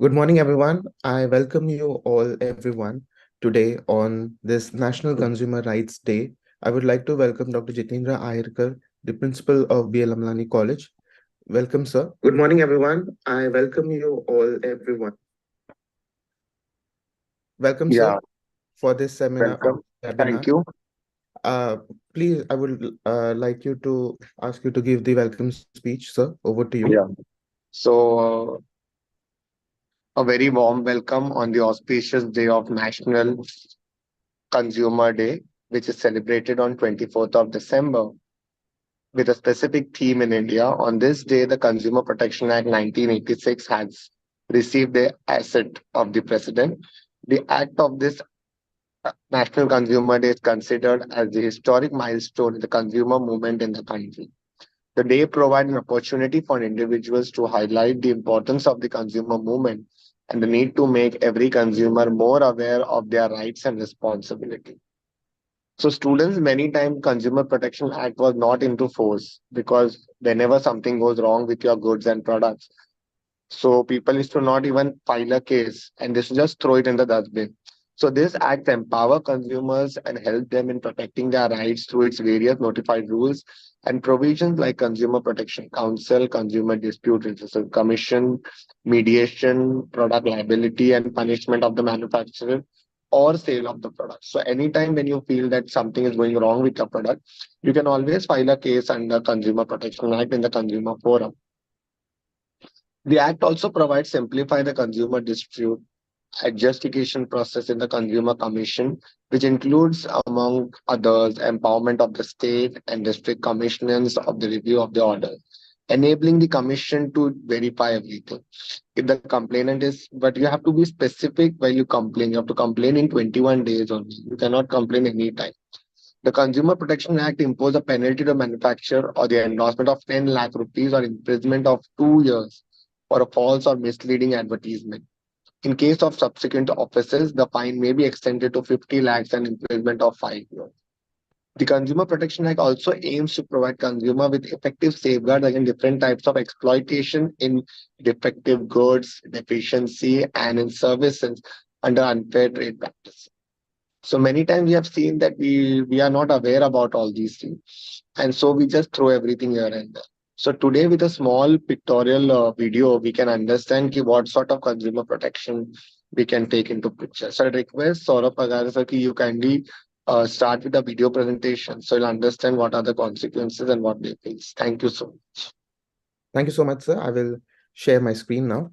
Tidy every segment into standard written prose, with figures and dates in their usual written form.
Good morning, everyone. I welcome you all, everyone, today on this National Consumer Rights Day. I would like to welcome Dr. Jitendra Ayerkar, the principal of BL Amlani College. Welcome, sir. Good morning, everyone. I welcome you all, everyone. Welcome, sir, Yeah, for this seminar welcome. webinar. Thank you. Uh, Please, I would like you to ask you to give the welcome speech, sir. Over to you. Yeah. So, a very warm welcome on the auspicious day of National Consumer Day, which is celebrated on 24th of December with a specific theme in India. On this day, the Consumer Protection Act 1986 has received the assent of the President. The act of this National Consumer Day is considered as the historic milestone in the consumer movement in the country. The day provides an opportunity for individuals to highlight the importance of the consumer movement and the need to make every consumer more aware of their rights and responsibility. So students, many times Consumer Protection Act was not into force because whenever something goes wrong with your goods and products, so people used to not even file a case and they should just throw it in the dustbin. So this act empower consumers and help them in protecting their rights through its various notified rules and provisions like Consumer Protection Council, Consumer Dispute Resolution Commission, mediation, product liability and punishment of the manufacturer or sale of the product. So anytime when you feel that something is going wrong with your product, you can always file a case under Consumer Protection Act in the consumer forum. The Act also provides simplify the consumer dispute adjudication process in the Consumer Commission, which includes, among others, empowerment of the state and district commissioners of the review of the order, enabling the commission to verify everything. If the complainant is, but you have to be specific while you complain. You have to complain in 21 days only. You cannot complain anytime. The Consumer Protection Act imposes a penalty to manufacturer or the endorsement of 10 lakh rupees or imprisonment of 2 years for a false or misleading advertisement. In case of subsequent offences, the fine may be extended to 50 lakhs and imprisonment of 5 years. The Consumer Protection Act also aims to provide consumer with effective safeguards against different types of exploitation in defective goods, deficiency, and in services under unfair trade practice. So many times we have seen that we are not aware about all these things, and so we just throw everything here and there. So today, with a small pictorial video, we can understand ki what sort of consumer protection we can take into picture. So I request Saurabh Pagare sir ki you kindly start with the video presentation, so you'll understand what are the consequences and what they face. Thank you so much. Thank you so much, sir. I will share my screen now.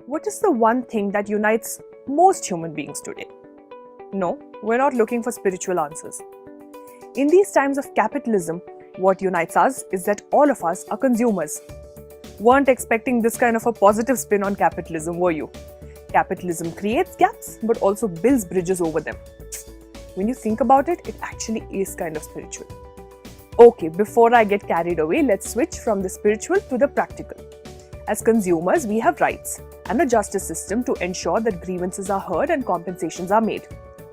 What is the one thing that unites most human beings today? No, we're not looking for spiritual answers. In these times of capitalism, what unites us is that all of us are consumers. Weren't expecting this kind of a positive spin on capitalism, were you? Capitalism creates gaps but also builds bridges over them. When you think about it, it actually is kind of spiritual. Okay, before I get carried away, let's switch from the spiritual to the practical. As consumers, we have rights and a justice system to ensure that grievances are heard and compensations are made.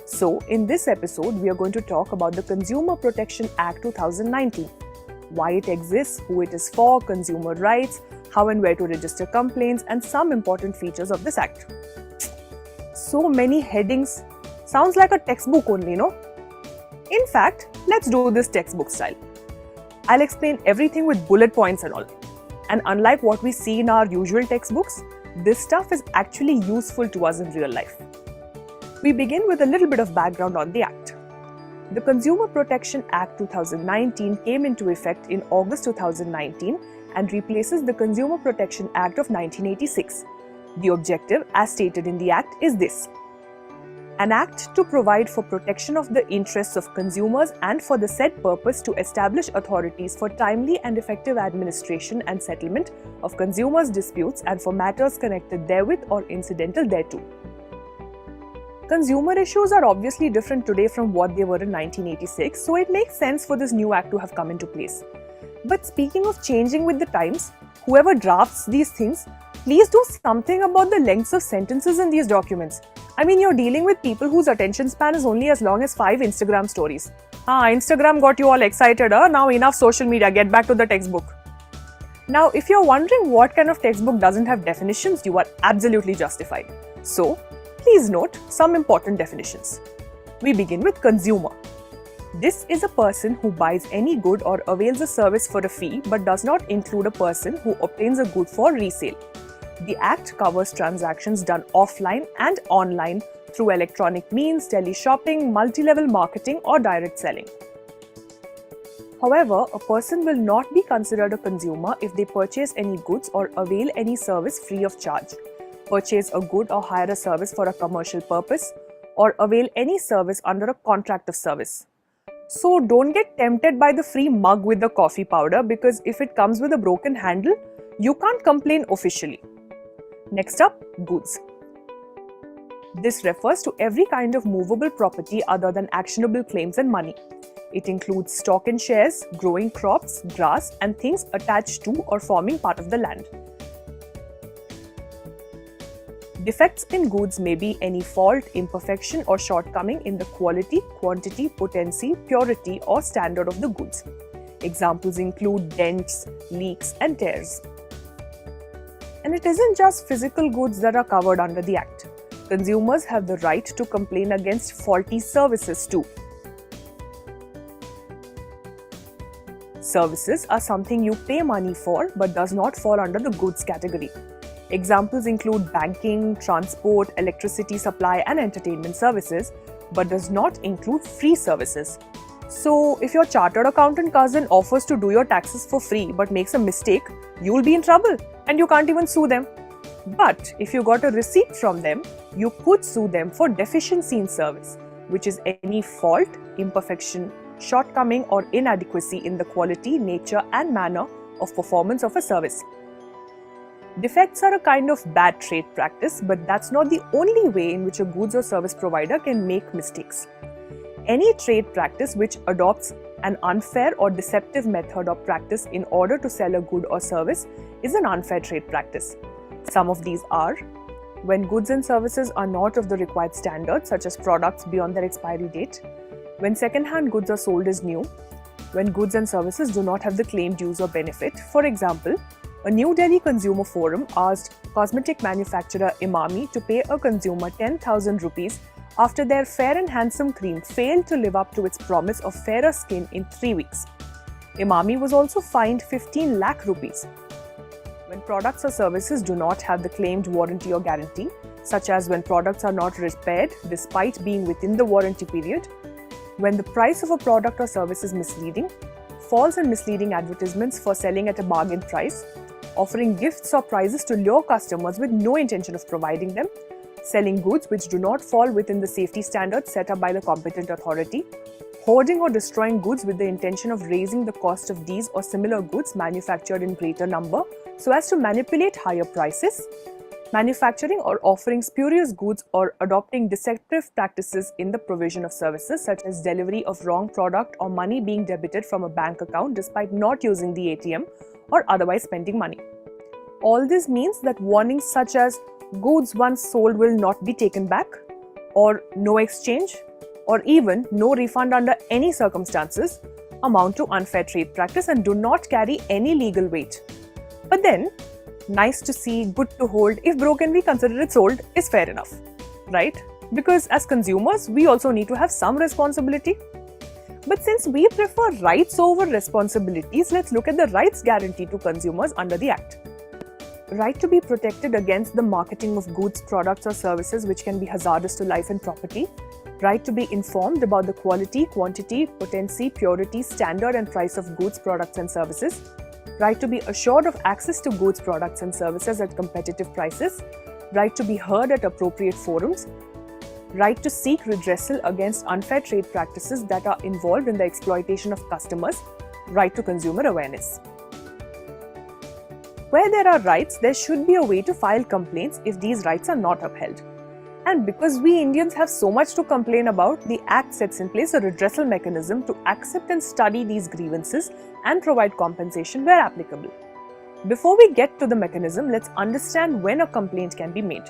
So, in this episode, we are going to talk about the Consumer Protection Act 2019, why it exists, who it is for, consumer rights, how and where to register complaints, and some important features of this act. So many headings, sounds like a textbook only, no? In fact, let's do this textbook style. I'll explain everything with bullet points and all. And unlike what we see in our usual textbooks, this stuff is actually useful to us in real life. We begin with a little bit of background on the Act. The Consumer Protection Act 2019 came into effect in August 2019 and replaces the Consumer Protection Act of 1986. The objective, as stated in the Act, is this: an act to provide for protection of the interests of consumers and for the said purpose to establish authorities for timely and effective administration and settlement of consumers' disputes and for matters connected therewith or incidental thereto. Consumer issues are obviously different today from what they were in 1986, so it makes sense for this new act to have come into place. But speaking of changing with the times, whoever drafts these things, please do something about the lengths of sentences in these documents. I mean, you're dealing with people whose attention span is only as long as 5 Instagram stories. Instagram got you all excited, now enough social media, get back to the textbook. Now, if you're wondering what kind of textbook doesn't have definitions, you are absolutely justified. So, please note some important definitions. We begin with consumer. This is a person who buys any good or avails a service for a fee but does not include a person who obtains a good for resale. The Act covers transactions done offline and online through electronic means, tele-shopping, multi-level marketing or direct selling. However, a person will not be considered a consumer if they purchase any goods or avail any service free of charge, purchase a good or hire a service for a commercial purpose, or avail any service under a contract of service. So don't get tempted by the free mug with the coffee powder, because if it comes with a broken handle, you can't complain officially. Next up, goods. This refers to every kind of movable property other than actionable claims and money. It includes stock and shares, growing crops, grass, and things attached to or forming part of the land. Defects in goods may be any fault, imperfection, or shortcoming in the quality, quantity, potency, purity, or standard of the goods. Examples include dents, leaks, and tears. And it isn't just physical goods that are covered under the Act. Consumers have the right to complain against faulty services too. Services are something you pay money for but does not fall under the goods category. Examples include banking, transport, electricity supply, and entertainment services, but does not include free services. So, if your chartered accountant cousin offers to do your taxes for free but makes a mistake, you'll be in trouble and you can't even sue them. But if you got a receipt from them, you could sue them for deficiency in service, which is any fault, imperfection, shortcoming, or inadequacy in the quality, nature, and manner of performance of a service. Defects are a kind of bad trade practice, but that's not the only way in which a goods or service provider can make mistakes. Any trade practice which adopts an unfair or deceptive method or practice in order to sell a good or service is an unfair trade practice. Some of these are when goods and services are not of the required standards, such as products beyond their expiry date, when second-hand goods are sold as new, when goods and services do not have the claimed use or benefit. For example, a New Delhi consumer forum asked cosmetic manufacturer Emami to pay a consumer 10,000 rupees after their Fair and Handsome cream failed to live up to its promise of fairer skin in 3 weeks. Emami was also fined 15 lakh rupees. When products or services do not have the claimed warranty or guarantee, such as when products are not repaired despite being within the warranty period, when the price of a product or service is misleading, false and misleading advertisements for selling at a bargain price, offering gifts or prizes to lure customers with no intention of providing them, selling goods which do not fall within the safety standards set up by the competent authority, hoarding or destroying goods with the intention of raising the cost of these or similar goods manufactured in greater number so as to manipulate higher prices, manufacturing or offering spurious goods or adopting deceptive practices in the provision of services such as delivery of wrong product or money being debited from a bank account despite not using the ATM or otherwise spending money. All this means that warnings such as goods once sold will not be taken back, or no exchange, or even no refund under any circumstances amount to unfair trade practice and do not carry any legal weight. But then, nice to see, good to hold, if broken we consider it sold is fair enough, right? Because as consumers, we also need to have some responsibility. But since we prefer rights over responsibilities, let's look at the rights guaranteed to consumers under the Act. Right to be protected against the marketing of goods, products or services which can be hazardous to life and property. Right to be informed about the quality, quantity, potency, purity, standard and price of goods, products and services. Right to be assured of access to goods, products and services at competitive prices. Right to be heard at appropriate forums. Right to seek redressal against unfair trade practices that are involved in the exploitation of customers. Right to consumer awareness. Where there are rights, there should be a way to file complaints if these rights are not upheld. And because we Indians have so much to complain about, the Act sets in place a redressal mechanism to accept and study these grievances and provide compensation where applicable. Before we get to the mechanism, let's understand when a complaint can be made.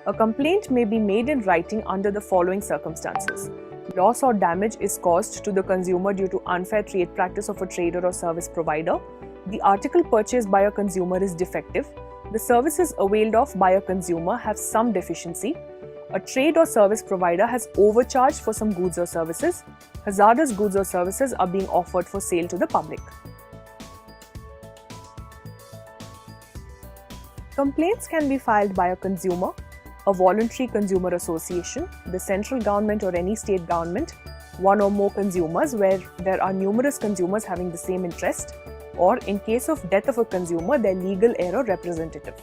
A complaint may be made in writing under the following circumstances. Loss or damage is caused to the consumer due to unfair trade practice of a trader or service provider. The article purchased by a consumer is defective. The services availed of by a consumer have some deficiency. A trade or service provider has overcharged for some goods or services. Hazardous goods or services are being offered for sale to the public. Complaints can be filed by a consumer, a voluntary consumer association, the central government or any state government, one or more consumers where there are numerous consumers having the same interest, or in case of death of a consumer, their legal heir or representative.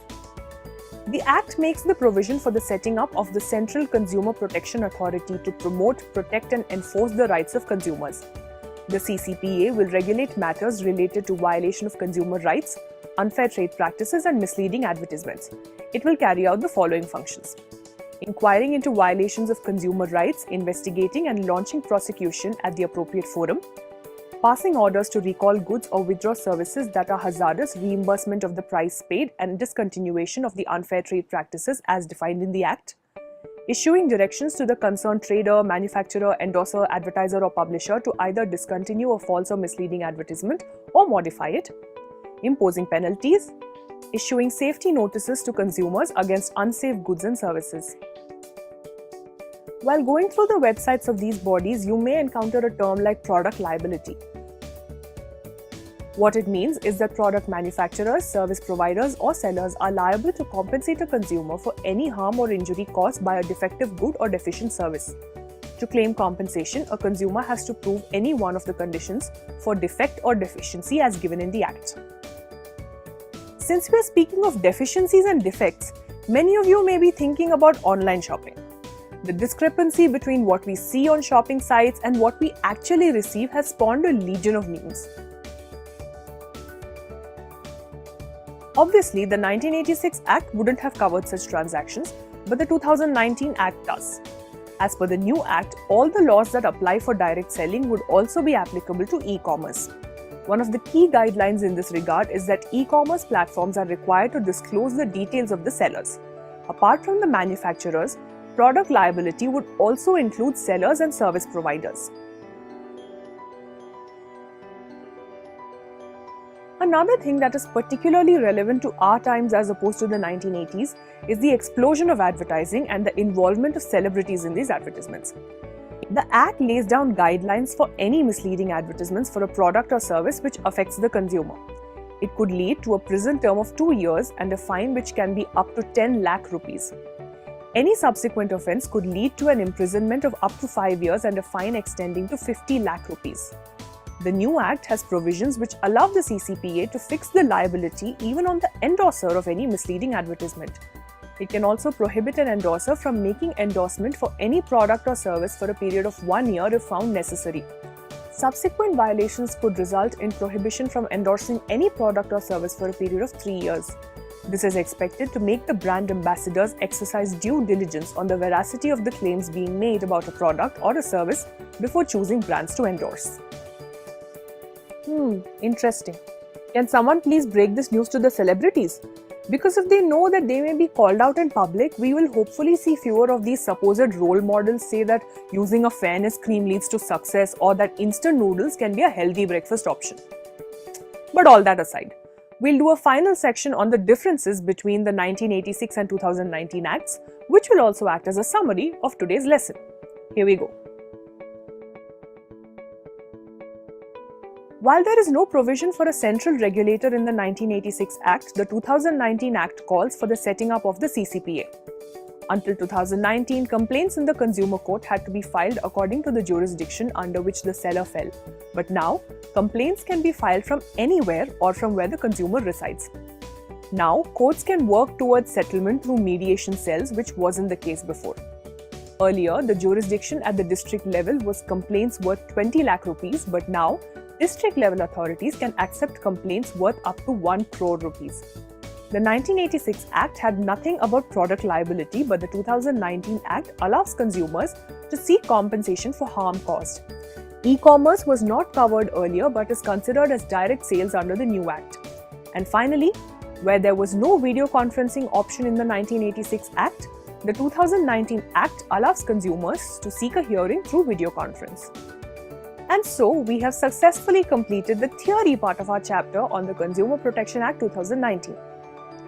The Act makes the provision for the setting up of the Central Consumer Protection Authority to promote, protect and enforce the rights of consumers. The CCPA will regulate matters related to violation of consumer rights, unfair trade practices and misleading advertisements. It will carry out the following functions: inquiring into violations of consumer rights, investigating and launching prosecution at the appropriate forum, passing orders to recall goods or withdraw services that are hazardous, reimbursement of the price paid and discontinuation of the unfair trade practices as defined in the Act, issuing directions to the concerned trader, manufacturer, endorser, advertiser or publisher to either discontinue a false or misleading advertisement or modify it, imposing penalties, issuing safety notices to consumers against unsafe goods and services. While going through the websites of these bodies, you may encounter a term like product liability. What it means is that product manufacturers, service providers or sellers are liable to compensate a consumer for any harm or injury caused by a defective good or deficient service. To claim compensation, a consumer has to prove any one of the conditions for defect or deficiency as given in the Act. Since we are speaking of deficiencies and defects, many of you may be thinking about online shopping. The discrepancy between what we see on shopping sites and what we actually receive has spawned a legion of memes. Obviously, the 1986 Act wouldn't have covered such transactions, but the 2019 Act does. As per the new Act, all the laws that apply for direct selling would also be applicable to e-commerce. One of the key guidelines in this regard is that e-commerce platforms are required to disclose the details of the sellers. Apart from the manufacturers, product liability would also include sellers and service providers. Another thing that is particularly relevant to our times as opposed to the 1980s is the explosion of advertising and the involvement of celebrities in these advertisements. The Act lays down guidelines for any misleading advertisements for a product or service which affects the consumer. It could lead to a prison term of 2 years and a fine which can be up to 10 lakh rupees. Any subsequent offence could lead to an imprisonment of up to 5 years and a fine extending to 50 lakh rupees. The new Act has provisions which allow the CCPA to fix the liability even on the endorser of any misleading advertisement. It can also prohibit an endorser from making endorsement for any product or service for a period of 1 year if found necessary. Subsequent violations could result in prohibition from endorsing any product or service for a period of 3 years. This is expected to make the brand ambassadors exercise due diligence on the veracity of the claims being made about a product or a service before choosing brands to endorse. Interesting. Can someone please break this news to the celebrities? Because if they know that they may be called out in public, we will hopefully see fewer of these supposed role models say that using a fairness cream leads to success or that instant noodles can be a healthy breakfast option. But all that aside, we'll do a final section on the differences between the 1986 and 2019 Acts, which will also act as a summary of today's lesson. Here we go. While there is no provision for a central regulator in the 1986 Act, the 2019 Act calls for the setting up of the CCPA. Until 2019, complaints in the Consumer Court had to be filed according to the jurisdiction under which the seller fell. But now, complaints can be filed from anywhere or from where the consumer resides. Now, courts can work towards settlement through mediation cells, which wasn't the case before. Earlier, the jurisdiction at the district level was complaints worth 20 lakh rupees, but now, district level authorities can accept complaints worth up to 1 crore rupees. The 1986 Act had nothing about product liability, but the 2019 Act allows consumers to seek compensation for harm caused. E-commerce was not covered earlier but is considered as direct sales under the new Act. And finally, where there was no video conferencing option in the 1986 Act, the 2019 Act allows consumers to seek a hearing through video conference. And so, we have successfully completed the theory part of our chapter on the Consumer Protection Act 2019.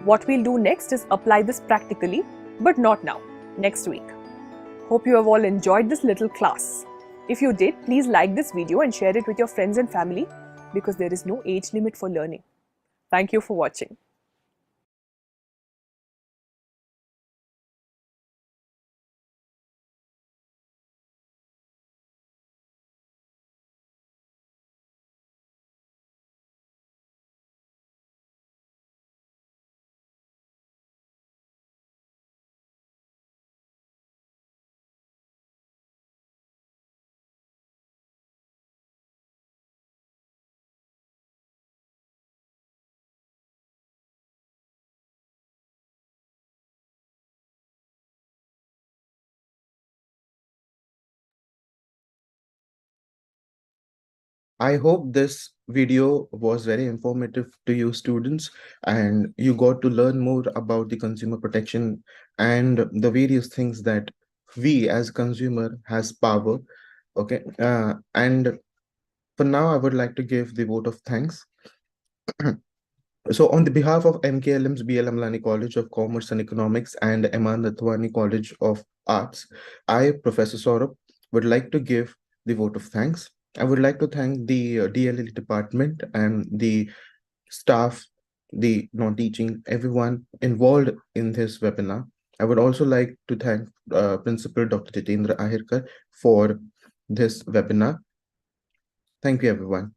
What we'll do next is apply this practically, but not now, next week. Hope you have all enjoyed this little class. If you did, please like this video and share it with your friends and family because there is no age limit for learning. Thank you for watching. I hope this video was very informative to you students and you got to learn more about the consumer protection and the various things that we as consumer has power. Okay. And for now, I would like to give the vote of thanks. So on the behalf of MKLM's BL Amlani College of Commerce and Economics and MR Nathwani College of Arts, I, Professor Saurabh, would like to give the vote of thanks. I would like to thank the DLL department and the staff, the non-teaching, everyone involved in this webinar. I would also like to thank Principal Dr. Jitendra Ahirkar for this webinar. Thank you, everyone.